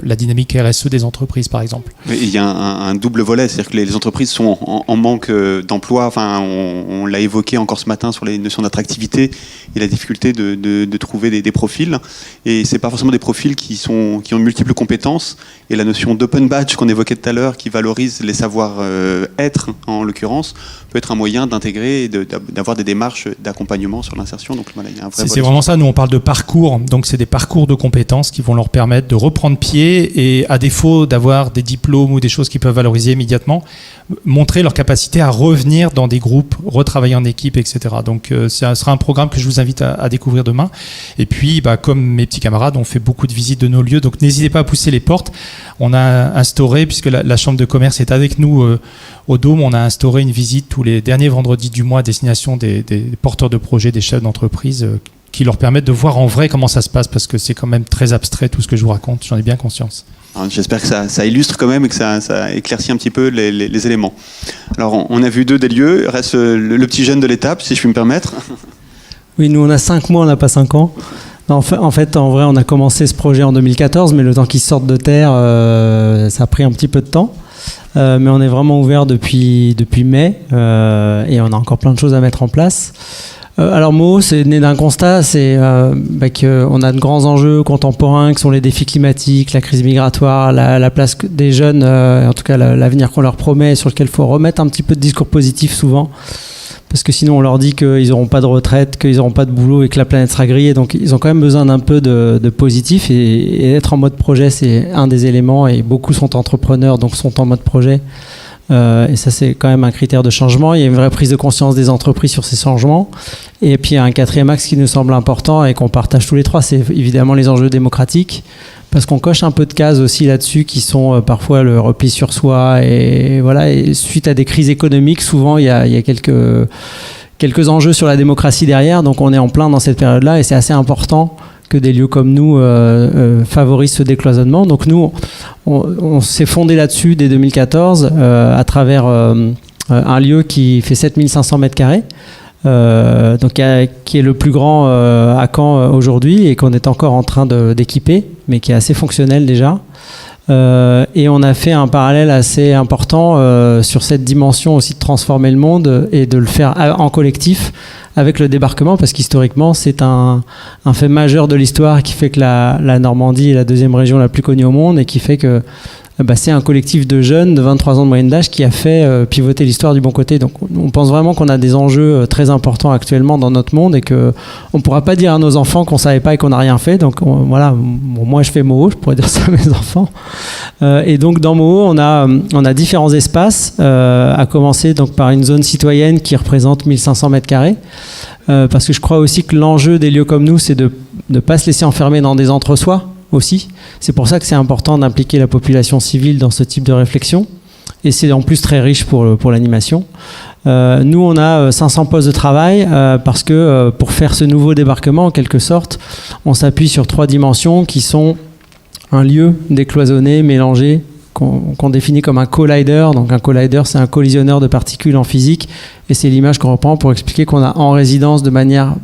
la dynamique RSE des entreprises, par exemple. Il y a un double volet, c'est-à-dire que les entreprises sont en manque d'emploi. Enfin, on l'a évoqué encore ce matin sur les notions d'attractivité et la difficulté de trouver des profils. Et c'est pas forcément des profils qui ont de multiples compétences. Et la notion d'open badge qu'on évoquait tout à l'heure, qui valorise les savoir-être, en l'occurrence, peut être un moyen d'intégrer et d'avoir des démarches d'accompagnement sur l'insertion. Donc voilà, il y a un vrai c'est vraiment ça. Nous, on parle de parcours. Donc, c'est des parcours de compétences qui vont leur permettre de reprendre pied et, à défaut d'avoir des diplômes ou des choses qu'ils peuvent valoriser immédiatement, montrer leur capacité à revenir dans des groupes, retravailler en équipe, etc. Donc, ça sera un programme que je vous invite à découvrir demain. Et puis, comme mes petits camarades, on fait beaucoup de visites de nos lieux. Donc, n'hésitez pas à pousser les portes. On a instauré, puisque la Chambre de commerce est avec nous au Dôme, on a instauré une visite tous les derniers vendredis du mois à destination des porteurs de projets, des chefs d'entreprise, qui leur permettent de voir en vrai comment ça se passe, parce que c'est quand même très abstrait tout ce que je vous raconte, j'en ai bien conscience. Alors, j'espère que ça illustre quand même et que ça éclaircit un petit peu les éléments. Alors, on a vu deux des lieux, il reste le petit jeune de l'étape, si je puis me permettre. Oui, nous on a 5 mois, on n'a pas 5 ans. En fait, en vrai, on a commencé ce projet en 2014, mais le temps qu'il sorte de terre, ça a pris un petit peu de temps. Mais on est vraiment ouvert depuis mai et on a encore plein de choses à mettre en place. Alors Mo, c'est né d'un constat, c'est qu'on a de grands enjeux contemporains qui sont les défis climatiques, la crise migratoire, la place des jeunes, en tout cas l'avenir qu'on leur promet, sur lequel il faut remettre un petit peu de discours positif souvent. Parce que sinon on leur dit qu'ils n'auront pas de retraite, qu'ils n'auront pas de boulot et que la planète sera grillée. Donc ils ont quand même besoin d'un peu de positif et être en mode projet, c'est un des éléments, et beaucoup sont entrepreneurs donc sont en mode projet. Et ça c'est quand même un critère de changement. Il y a une vraie prise de conscience des entreprises sur ces changements. Et puis il y a un quatrième axe qui nous semble important et qu'on partage tous les trois, c'est évidemment les enjeux démocratiques. Parce qu'on coche un peu de cases aussi là-dessus qui sont parfois le repli sur soi et voilà. Et suite à des crises économiques, souvent il y a quelques enjeux sur la démocratie derrière. Donc on est en plein dans cette période-là et c'est assez important que des lieux comme nous favorisent ce décloisonnement. Donc nous, on s'est fondé là-dessus dès 2014 à travers un lieu qui fait 7500 mètres carrés. Donc, qui est le plus grand à Caen aujourd'hui et qu'on est encore en train d'équiper, mais qui est assez fonctionnel déjà. Et on a fait un parallèle assez important sur cette dimension aussi de transformer le monde et de le faire en collectif avec le débarquement, parce qu'historiquement c'est un fait majeur de l'histoire qui fait que la Normandie est la deuxième région la plus connue au monde et qui fait que c'est un collectif de jeunes de 23 ans de moyenne d'âge qui a fait pivoter l'histoire du bon côté. Donc on pense vraiment qu'on a des enjeux très importants actuellement dans notre monde et qu'on ne pourra pas dire à nos enfants qu'on ne savait pas et qu'on n'a rien fait. Donc voilà, moi je fais Moho, je pourrais dire ça à mes enfants. Et donc dans Moho, on a différents espaces, à commencer donc par une zone citoyenne qui représente 1500 mètres carrés. Parce que je crois aussi que l'enjeu des lieux comme nous, c'est de ne pas se laisser enfermer dans des entre-soi aussi. C'est pour ça que c'est important d'impliquer la population civile dans ce type de réflexion. Et c'est en plus très riche pour l'animation. Nous, on a 500 postes de travail parce que pour faire ce nouveau débarquement, en quelque sorte, on s'appuie sur 3 dimensions qui sont un lieu décloisonné, mélangé, qu'on définit comme un collider. Donc un collider, c'est un collisionneur de particules en physique, et c'est l'image qu'on reprend pour expliquer qu'on a en résidence de manière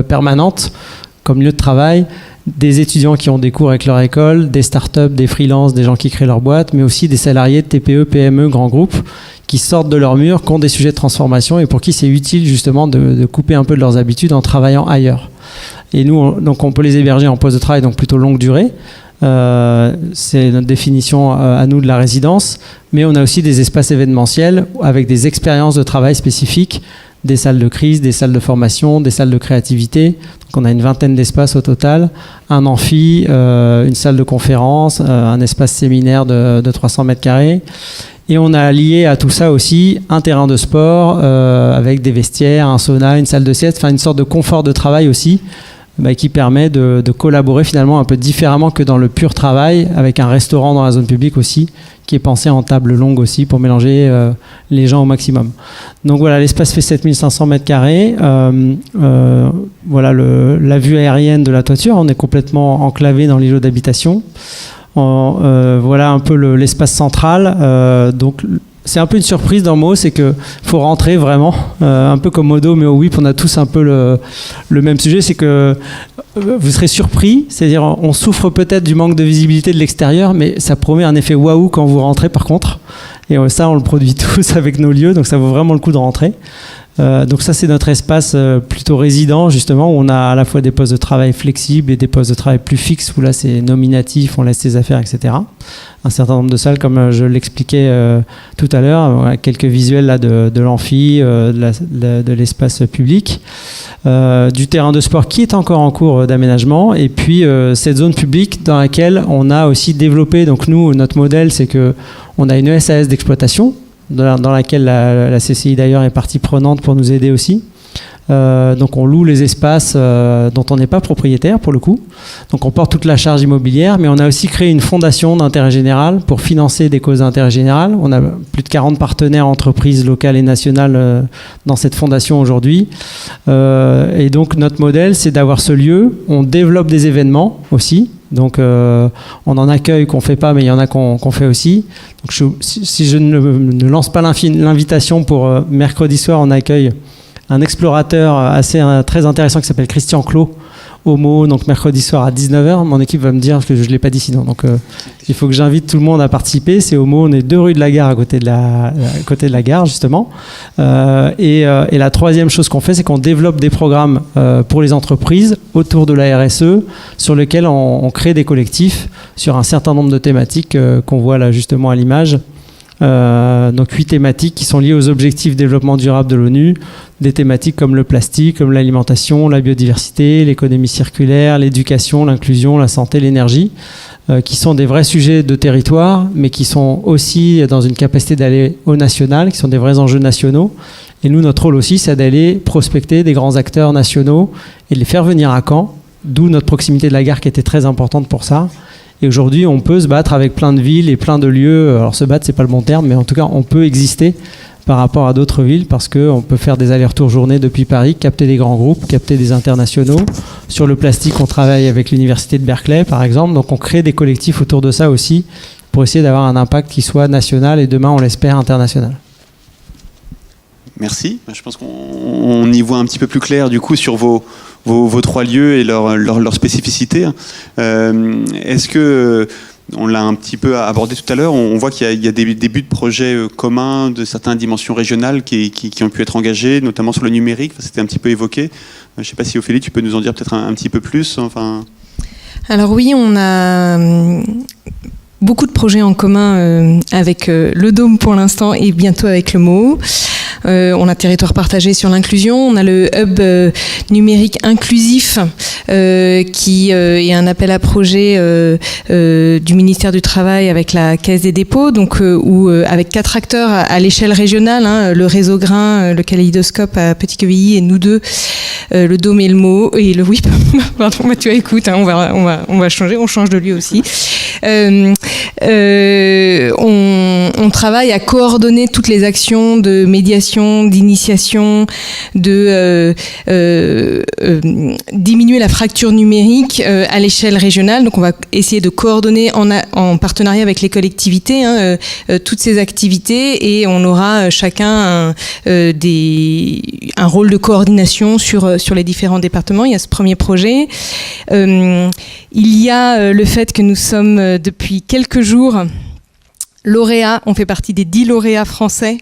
permanente, comme lieu de travail, des étudiants qui ont des cours avec leur école, des startups, des freelances, des gens qui créent leur boîte, mais aussi des salariés de TPE, PME, grands groupes, qui sortent de leur mur, qui ont des sujets de transformation et pour qui c'est utile justement de couper un peu de leurs habitudes en travaillant ailleurs. Et nous, donc on peut les héberger en poste de travail, donc plutôt longue durée. C'est notre définition à nous de la résidence, mais on a aussi des espaces événementiels avec des expériences de travail spécifiques, des salles de crise, des salles de formation, des salles de créativité. Donc on a une vingtaine d'espaces au total, un amphi, une salle de conférence, un espace séminaire de 300 mètres carrés. Et on a lié à tout ça aussi un terrain de sport avec des vestiaires, un sauna, une salle de sieste, enfin une sorte de confort de travail aussi, qui permet de collaborer finalement un peu différemment que dans le pur travail, avec un restaurant dans la zone publique aussi, qui est pensé en table longue aussi pour mélanger les gens au maximum. Donc voilà, l'espace fait 7500 mètres carrés. Voilà la vue aérienne de la toiture, on est complètement enclavé dans l'îlot d'habitation. Voilà un peu l'espace central. Donc c'est un peu une surprise dans Moho, c'est qu'il faut rentrer vraiment, un peu comme Modo, mais au WIP, on a tous un peu le même sujet, c'est que vous serez surpris, c'est-à-dire on souffre peut-être du manque de visibilité de l'extérieur, mais ça promet un effet waouh quand vous rentrez par contre. Et ça, on le produit tous avec nos lieux, donc ça vaut vraiment le coup de rentrer. Donc ça, c'est notre espace plutôt résident, justement, où on a à la fois des postes de travail flexibles et des postes de travail plus fixes, où là, c'est nominatif, on laisse ses affaires, etc. Un certain nombre de salles, comme je l'expliquais tout à l'heure, quelques visuels là, de l'amphi, de l'espace public, du terrain de sport qui est encore en cours d'aménagement, et puis cette zone publique dans laquelle on a aussi développé, donc nous, notre modèle, c'est qu'on a une SAS d'exploitation, dans laquelle la CCI d'ailleurs est partie prenante pour nous aider aussi. Donc on loue les espaces dont on n'est pas propriétaire pour le coup. Donc on porte toute la charge immobilière, mais on a aussi créé une fondation d'intérêt général pour financer des causes d'intérêt général. On a plus de 40 partenaires, entreprises locales et nationales dans cette fondation aujourd'hui. Et donc notre modèle, c'est d'avoir ce lieu. On développe des événements aussi. Donc on en accueille qu'on ne fait pas, mais il y en a qu'on fait aussi. Donc si je ne lance pas l'invitation pour mercredi soir, on accueille un explorateur très intéressant qui s'appelle Christian Clot au Moho, donc mercredi soir à 19h. Mon équipe va me dire que je ne l'ai pas dit sinon. Donc il faut que j'invite tout le monde à participer. C'est au Moho, on est 2 rues de la Gare à côté de la gare justement. Et la troisième chose qu'on fait, c'est qu'on développe des programmes pour les entreprises autour de la RSE, sur lesquels on crée des collectifs sur un certain nombre de thématiques qu'on voit là justement à l'image. Donc 8 thématiques qui sont liées aux objectifs de développement durable de l'ONU, des thématiques comme le plastique, comme l'alimentation, la biodiversité, l'économie circulaire, l'éducation, l'inclusion, la santé, l'énergie, qui sont des vrais sujets de territoire, mais qui sont aussi dans une capacité d'aller au national, qui sont des vrais enjeux nationaux. Et nous, notre rôle aussi, c'est d'aller prospecter des grands acteurs nationaux et de les faire venir à Caen, d'où notre proximité de la gare qui était très importante pour ça. Et aujourd'hui, on peut se battre avec plein de villes et plein de lieux. Alors se battre, c'est pas le bon terme, mais en tout cas, on peut exister par rapport à d'autres villes parce qu'on peut faire des allers-retours journée depuis Paris, capter des grands groupes, capter des internationaux. Sur le plastique, on travaille avec l'université de Berkeley, par exemple. Donc on crée des collectifs autour de ça aussi pour essayer d'avoir un impact qui soit national et demain, on l'espère, international. Merci. Je pense qu'on y voit un petit peu plus clair du coup sur vos 3 lieux et leur spécificité. Est-ce que, on l'a un petit peu abordé tout à l'heure, on voit qu'il y a des débuts de projets communs de certaines dimensions régionales qui ont pu être engagés, notamment sur le numérique. Enfin, c'était un petit peu évoqué. Je ne sais pas si Ophélie, tu peux nous en dire peut-être un petit peu plus. Alors oui, on a beaucoup de projets en commun avec le Dôme pour l'instant et bientôt avec le Moho. On a territoire partagé sur l'inclusion, on a le hub numérique inclusif qui est un appel à projet du ministère du Travail avec la Caisse des dépôts, donc où avec 4 acteurs à l'échelle régionale, le réseau Grain, le Kaléidoscope à Petit-Quevilly et nous deux, le Dôme et le Moho et le WIP. Pardon, Mathieu, écoute, on va changer, on change de lieu aussi. On travaille à coordonner toutes les actions de médiation d'éducation, d'initiation, de diminuer la fracture numérique à l'échelle régionale. Donc on va essayer de coordonner en partenariat avec les collectivités toutes ces activités, et on aura chacun un rôle de coordination sur les différents départements. Il y a ce premier projet. Il y a le fait que nous sommes depuis quelques jours lauréats, on fait partie des 10 lauréats français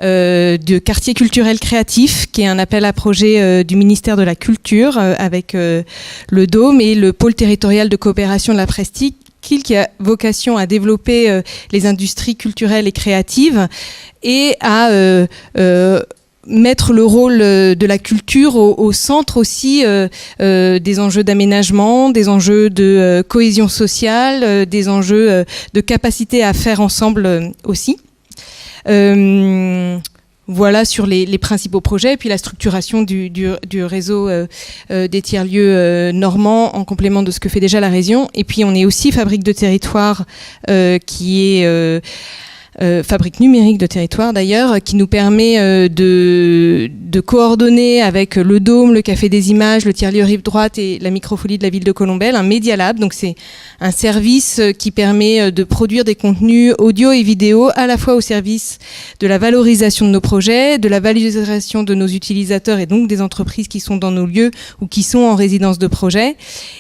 de quartier culturel créatif, qui est un appel à projet du ministère de la Culture avec le Dôme et le pôle territorial de coopération de la Presqu'île, qui a vocation à développer les industries culturelles et créatives et à mettre le rôle de la culture au centre aussi des enjeux d'aménagement, des enjeux de cohésion sociale, des enjeux de capacité à faire ensemble aussi. Voilà sur les principaux projets, et puis la structuration du réseau des tiers-lieux normands en complément de ce que fait déjà la région. Et puis on est aussi fabrique de territoire qui est... fabrique numérique de territoire d'ailleurs, qui nous permet de coordonner avec le Dôme, le Café des Images, le tiers-lieu Rive Droite et la Microfolie de la ville de Colombelles, un Media Lab. Donc c'est un service qui permet de produire des contenus audio et vidéo à la fois au service de la valorisation de nos projets, de la valorisation de nos utilisateurs et donc des entreprises qui sont dans nos lieux ou qui sont en résidence de projet,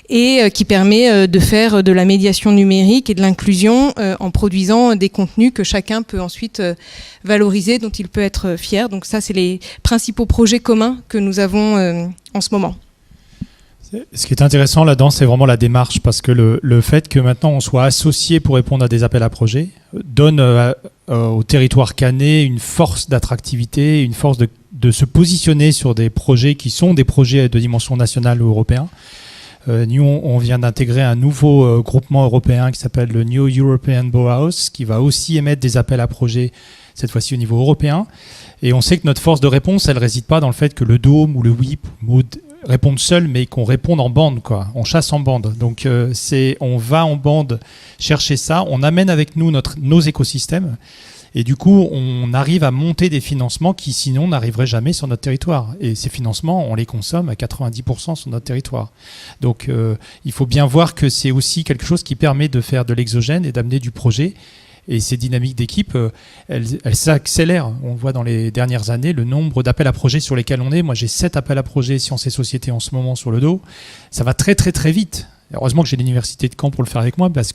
et qui permet de faire de la médiation numérique et de l'inclusion en produisant des contenus que chacun peut ensuite valoriser, dont il peut être fier. Donc ça, c'est les principaux projets communs que nous avons en ce moment. Ce qui est intéressant là-dedans, c'est vraiment la démarche, parce que le fait que maintenant on soit associé pour répondre à des appels à projets donne au territoire canet une force d'attractivité, une force de se positionner sur des projets qui sont des projets de dimension nationale ou européenne. Nous, on vient d'intégrer un nouveau groupement européen qui s'appelle le New European Bauhaus, qui va aussi émettre des appels à projets, cette fois-ci au niveau européen. Et on sait que notre force de réponse, elle ne réside pas dans le fait que le Dôme ou le WIP Mood répondent seuls, mais qu'on réponde en bande, quoi. On chasse en bande. Donc, on va en bande chercher ça, on amène avec nous nos écosystèmes. Et du coup, on arrive à monter des financements qui, sinon, n'arriveraient jamais sur notre territoire. Et ces financements, on les consomme à 90% sur notre territoire. Donc, il faut bien voir que c'est aussi quelque chose qui permet de faire de l'exogène et d'amener du projet. Et ces dynamiques d'équipe, elles s'accélèrent. On voit dans les dernières années le nombre d'appels à projets sur lesquels on est. Moi, j'ai 7 appels à projets Sciences et Sociétés en ce moment sur le dos. Ça va très, très, très vite. Heureusement que j'ai l'université de Caen pour le faire avec moi, parce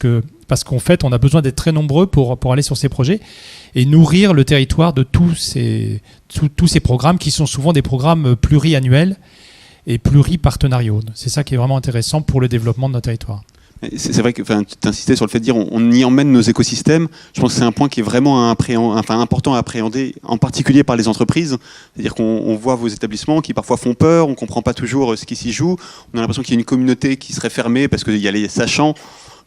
qu'en fait, on a besoin d'être très nombreux pour aller sur ces projets et nourrir le territoire de tous ces programmes qui sont souvent des programmes pluriannuels et pluripartenariaux. C'est ça qui est vraiment intéressant pour le développement de notre territoire. C'est vrai que tu insistais sur le fait de dire on y emmène nos écosystèmes. Je pense que c'est un point qui est vraiment important à appréhender, en particulier par les entreprises. C'est-à-dire qu'on voit vos établissements qui parfois font peur, on ne comprend pas toujours ce qui s'y joue. On a l'impression qu'il y a une communauté qui serait fermée parce qu'il y a les sachants.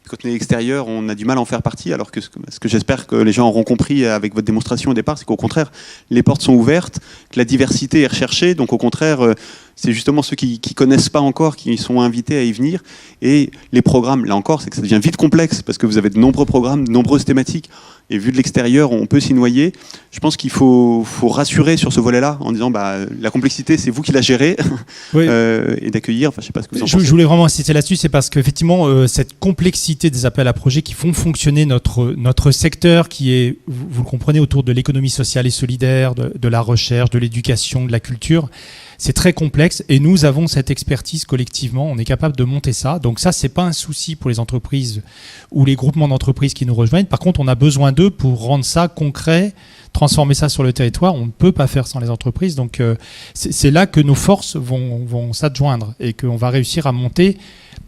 Quand on est extérieur, on a du mal à en faire partie, alors que ce que j'espère que les gens auront compris avec votre démonstration au départ, c'est qu'au contraire, les portes sont ouvertes, que la diversité est recherchée, donc au contraire, c'est justement ceux qui ne connaissent pas encore qui sont invités à y venir. Et les programmes, là encore, c'est que ça devient vite complexe, parce que vous avez de nombreux programmes, de nombreuses thématiques, et vu de l'extérieur, on peut s'y noyer. Je pense qu'il faut rassurer sur ce volet-là, en disant la complexité, c'est vous qui la gérez, oui. Et d'accueillir, je sais pas ce que vous en pensez. Je voulais vraiment insister là-dessus, c'est parce qu'effectivement, cette complexité des appels à projets qui font fonctionner notre secteur, qui est, vous le comprenez, autour de l'économie sociale et solidaire, de la recherche, de l'éducation, de la culture, c'est très complexe, et nous avons cette expertise collectivement, on est capable de monter ça. Donc ça, c'est pas un souci pour les entreprises ou les groupements d'entreprises qui nous rejoignent. Par contre, on a besoin d'eux pour rendre ça concret, transformer ça sur le territoire. On ne peut pas faire sans les entreprises. Donc c'est là que nos forces vont s'adjoindre et qu'on va réussir à monter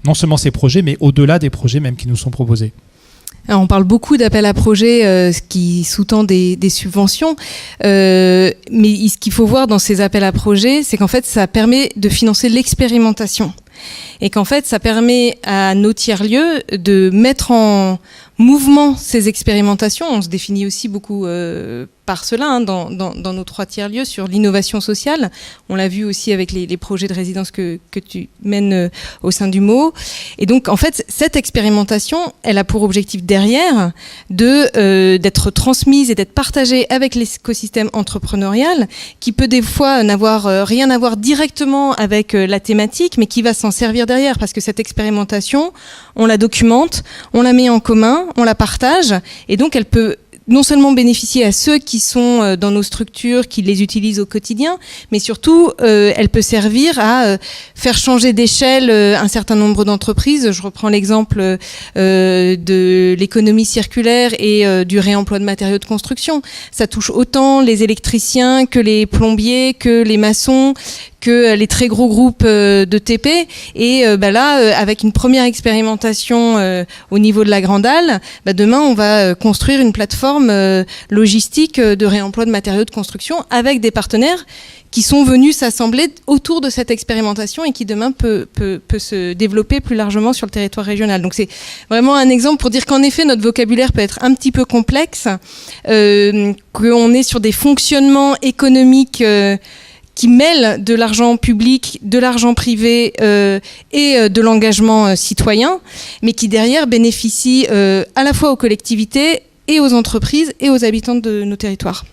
non seulement ces projets, mais au-delà des projets même qui nous sont proposés. Alors on parle beaucoup d'appels à projets, ce qui sous-tend des subventions, mais ce qu'il faut voir dans ces appels à projets, c'est qu'en fait ça permet de financer l'expérimentation et qu'en fait ça permet à nos tiers-lieux de mettre en mouvement ces expérimentations. On se définit aussi beaucoup par cela dans nos 3 tiers-lieux sur l'innovation sociale. On l'a vu aussi avec les projets de résidence que tu mènes au sein du MO. Et donc, en fait, cette expérimentation, elle a pour objectif derrière d'être transmise et d'être partagée avec l'écosystème entrepreneurial, qui peut des fois n'avoir rien à voir directement avec la thématique, mais qui va s'en servir derrière, parce que cette expérimentation, on la documente, on la met en commun, on la partage, et donc elle peut non seulement bénéficier à ceux qui sont dans nos structures, qui les utilisent au quotidien, mais surtout, elle peut servir à faire changer d'échelle un certain nombre d'entreprises. Je reprends l'exemple de l'économie circulaire et du réemploi de matériaux de construction. Ça touche autant les électriciens que les plombiers, que les maçons, que les très gros groupes de TP. Et là, avec une première expérimentation au niveau de la Grande Halle, demain, on va construire une plateforme logistique de réemploi de matériaux de construction avec des partenaires qui sont venus s'assembler autour de cette expérimentation et qui demain peut se développer plus largement sur le territoire régional. Donc c'est vraiment un exemple pour dire qu'en effet, notre vocabulaire peut être un petit peu complexe, qu'on est sur des fonctionnements économiques qui mêle de l'argent public, de l'argent privé et de l'engagement citoyen, mais qui derrière bénéficie à la fois aux collectivités et aux entreprises et aux habitants de nos territoires.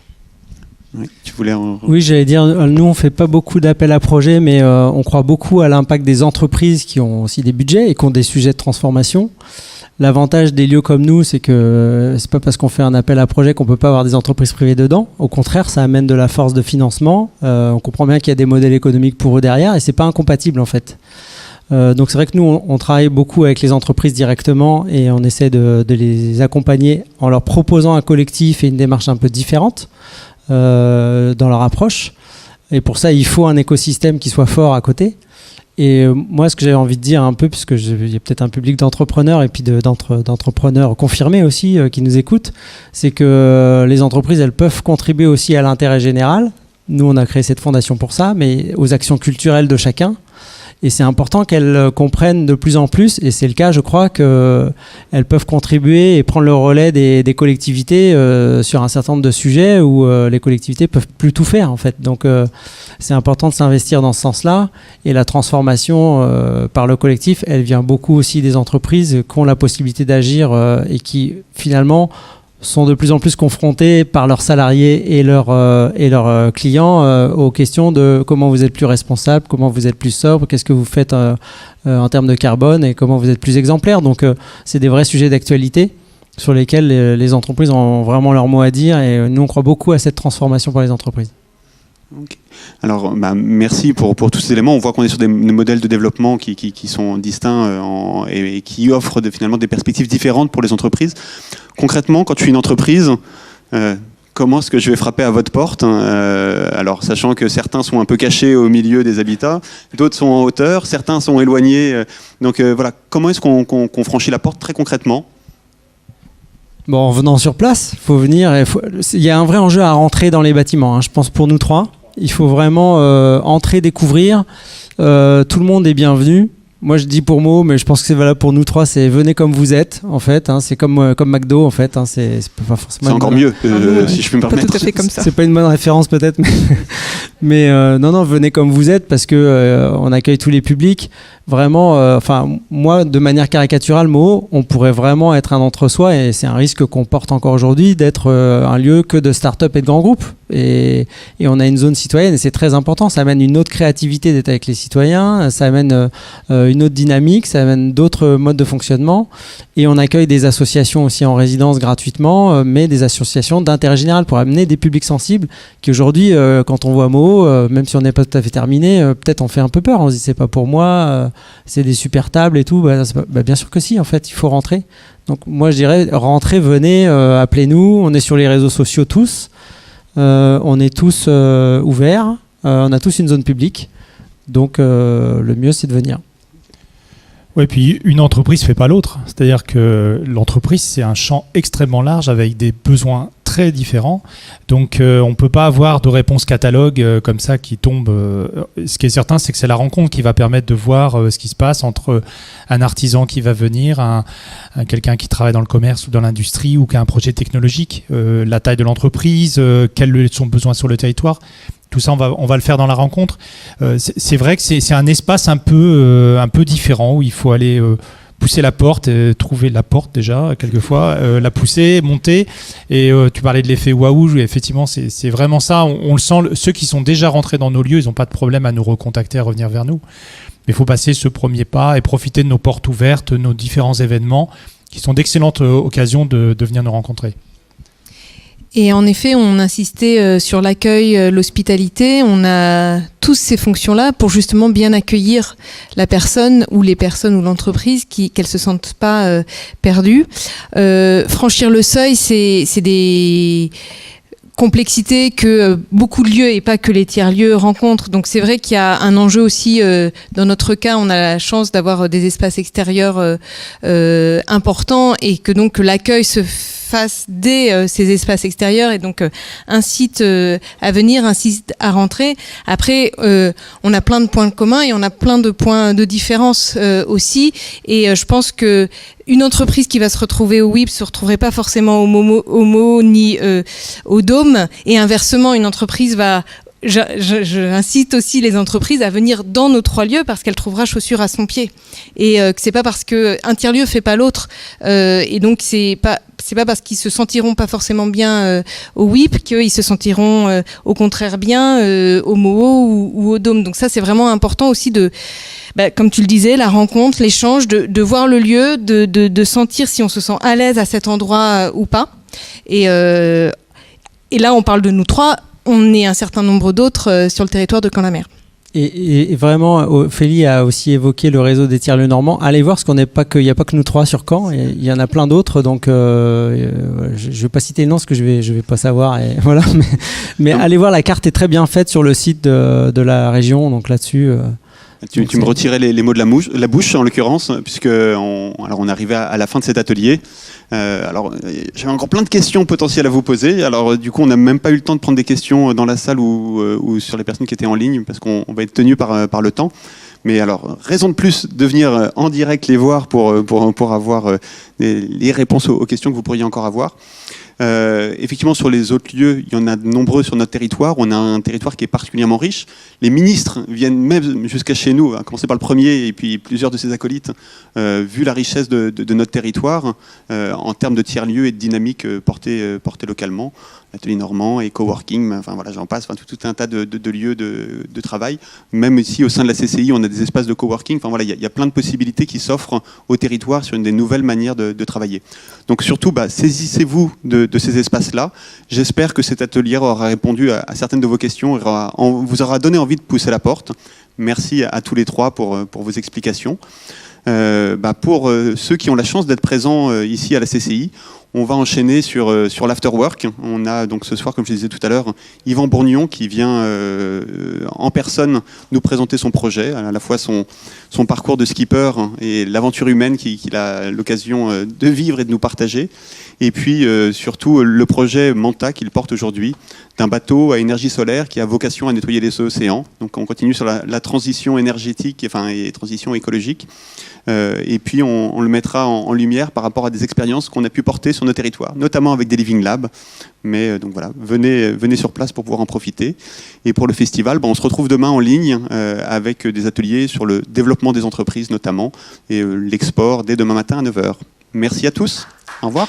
Oui, tu voulais Oui, j'allais dire, nous on fait pas beaucoup d'appels à projets, mais on croit beaucoup à l'impact des entreprises qui ont aussi des budgets et qui ont des sujets de transformation. L'avantage des lieux comme nous, c'est que c'est pas parce qu'on fait un appel à projet qu'on peut pas avoir des entreprises privées dedans. Au contraire, ça amène de la force de financement. On comprend bien qu'il y a des modèles économiques pour eux derrière et c'est pas incompatible en fait. Donc c'est vrai que nous, on travaille beaucoup avec les entreprises directement et on essaie de les accompagner en leur proposant un collectif et une démarche un peu différente dans leur approche. Et pour ça, il faut un écosystème qui soit fort à côté. Et moi, ce que j'avais envie de dire un peu, puisque il y a peut-être un public d'entrepreneurs et puis d'entrepreneurs confirmés aussi qui nous écoutent, c'est que les entreprises, elles peuvent contribuer aussi à l'intérêt général. Nous, on a créé cette fondation pour ça, mais aux actions culturelles de chacun. Et c'est important qu'elles comprennent de plus en plus, et c'est le cas, je crois, qu'elles peuvent contribuer et prendre le relais des collectivités sur un certain nombre de sujets où les collectivités peuvent plus tout faire, en fait. Donc, c'est important de s'investir dans ce sens-là. Et la transformation par le collectif, elle vient beaucoup aussi des entreprises qui ont la possibilité d'agir et qui, finalement, sont de plus en plus confrontés par leurs salariés et leurs clients aux questions de comment vous êtes plus responsable, comment vous êtes plus sobre, qu'est-ce que vous faites en termes de carbone et comment vous êtes plus exemplaire. Donc c'est des vrais sujets d'actualité sur lesquels les entreprises ont vraiment leur mot à dire et nous on croit beaucoup à cette transformation pour les entreprises. Okay. Alors, merci pour tous ces éléments. On voit qu'on est sur des modèles de développement qui sont distincts et qui offrent finalement des perspectives différentes pour les entreprises. Concrètement, quand je suis une entreprise, comment est-ce que je vais frapper à votre porte alors, sachant que certains sont un peu cachés au milieu des habitats, d'autres sont en hauteur, certains sont éloignés. Donc voilà, comment est-ce qu'on franchit la porte très concrètement ? Bon, en venant sur place, faut venir. Il y a un vrai enjeu à rentrer dans les bâtiments, je pense, pour nous 3. Il faut vraiment entrer, découvrir. Tout le monde est bienvenu. Moi, je dis pour Mo, mais je pense que c'est valable pour nous 3. C'est venez comme vous êtes, en fait. C'est comme McDo, en fait. C'est pas forcément. C'est encore mieux, si je peux me permettre. Pas tout à fait comme ça. C'est pas une bonne référence, peut-être. Mais non, venez comme vous êtes parce que on accueille tous les publics. Vraiment, moi, de manière caricaturale, Mo, on pourrait vraiment être un entre-soi et c'est un risque qu'on porte encore aujourd'hui d'être un lieu que de start-up et de grands groupes. Et on a une zone citoyenne et c'est très important. Ça amène une autre créativité d'être avec les citoyens, ça amène une autre dynamique, ça amène d'autres modes de fonctionnement. Et on accueille des associations aussi en résidence gratuitement, mais des associations d'intérêt général pour amener des publics sensibles qui aujourd'hui, quand on voit Mo, même si on n'est pas tout à fait terminé, peut-être on fait un peu peur. On se dit c'est pas pour moi, c'est des super tables et tout. Bien sûr que si, en fait, il faut rentrer. Donc moi je dirais rentrez, venez, appelez-nous. On est sur les réseaux sociaux tous. On est tous ouverts, on a tous une zone publique, donc le mieux c'est de venir. Oui, puis une entreprise ne fait pas l'autre, c'est-à-dire que l'entreprise c'est un champ extrêmement large avec des besoins très différents. Donc on ne peut pas avoir de réponse catalogue comme ça qui tombe. Ce qui est certain, c'est que c'est la rencontre qui va permettre de voir ce qui se passe entre un artisan qui va venir, quelqu'un qui travaille dans le commerce ou dans l'industrie ou qui a un projet technologique, la taille de l'entreprise, quels sont les besoins sur le territoire. Tout ça, on va le faire dans la rencontre. C'est vrai que c'est un espace un peu différent où il faut aller pousser la porte, trouver la porte déjà, quelquefois, la pousser, monter. Et tu parlais de l'effet waouh, effectivement, c'est vraiment ça. On le sent, ceux qui sont déjà rentrés dans nos lieux, ils n'ont pas de problème à nous recontacter, à revenir vers nous. Mais il faut passer ce premier pas et profiter de nos portes ouvertes, nos différents événements, qui sont d'excellentes occasions de venir nous rencontrer. Et en effet, on insistait sur l'accueil, l'hospitalité. On a tous ces fonctions-là pour justement bien accueillir la personne ou les personnes ou l'entreprise qu'elles se sentent pas perdues. Franchir le seuil, c'est des complexité que beaucoup de lieux et pas que les tiers-lieux rencontrent. Donc c'est vrai qu'il y a un enjeu aussi, dans notre cas, on a la chance d'avoir des espaces extérieurs importants et que donc l'accueil se fasse dès ces espaces extérieurs et donc incite à venir, incite à rentrer. Après, on a plein de points communs et on a plein de points de différence aussi. Et je pense que une entreprise qui va se retrouver au WIP se retrouverait pas forcément au Momo ni au Dôme. Et inversement, une entreprise va... J'incite aussi les entreprises à venir dans nos 3 lieux parce qu'elle trouvera chaussure à son pied. Et que c'est pas parce qu'un tiers-lieu fait pas l'autre. Et donc c'est pas parce qu'ils se sentiront pas forcément bien au WIP qu'ils se sentiront au contraire bien au Moho ou au Dôme. Donc ça, c'est vraiment important aussi comme tu le disais, la rencontre, l'échange, de voir le lieu, de sentir si on se sent à l'aise à cet endroit ou pas. Et là, on parle de nous 3. On est un certain nombre d'autres sur le territoire de Caen-la-Mer. Et vraiment, Ophélie a aussi évoqué le réseau des tiers-lieux normands. Allez voir, parce qu'il n'y a pas que nous 3 sur Caen, il y en a plein d'autres. Donc, je ne vais pas citer le nom, parce que je vais pas savoir. Et voilà. Mais allez voir, la carte est très bien faite sur le site de la région. Donc là-dessus... Tu me retirais les mots de la bouche, en l'occurrence, puisque on arrivait à la fin de cet atelier. J'avais encore plein de questions potentielles à vous poser. Alors, du coup, on n'a même pas eu le temps de prendre des questions dans la salle ou sur les personnes qui étaient en ligne, parce qu'on va être tenu par le temps. Mais alors, raison de plus de venir en direct les voir pour avoir les réponses aux questions que vous pourriez encore avoir. Effectivement, sur les autres lieux, il y en a de nombreux sur notre territoire. On a un territoire qui est particulièrement riche. Les ministres viennent même jusqu'à chez nous, à commencer par le premier et puis plusieurs de ses acolytes, vu la richesse de notre territoire en termes de tiers-lieux et de dynamique portée localement. Atelier normand et coworking, enfin voilà, j'en passe, tout un tas de lieux de travail. Même ici, au sein de la CCI, on a des espaces de coworking. Enfin voilà, il y a plein de possibilités qui s'offrent au territoire sur une des nouvelles manières de travailler. Donc surtout, saisissez-vous de ces espaces-là. J'espère que cet atelier aura répondu à certaines de vos questions, vous aura donné envie de pousser la porte. Merci à tous les 3 pour vos explications. Pour ceux qui ont la chance d'être présents ici à la CCI, on va enchaîner sur l'afterwork. On a donc ce soir, comme je disais tout à l'heure, Yvan Bourgnon qui vient en personne nous présenter son projet, à la fois son parcours de skipper et l'aventure humaine qu'il a l'occasion de vivre et de nous partager. Et puis surtout le projet Manta qu'il porte aujourd'hui, d'un bateau à énergie solaire qui a vocation à nettoyer les océans. Donc on continue sur la transition énergétique et transition écologique. Et puis on le mettra en lumière par rapport à des expériences qu'on a pu porter sur nos territoires, notamment avec des Living Labs. Mais donc voilà, venez sur place pour pouvoir en profiter. Et pour le festival, on se retrouve demain en ligne avec des ateliers sur le développement des entreprises notamment, et l'export dès demain matin à 9h. Merci à tous, au revoir.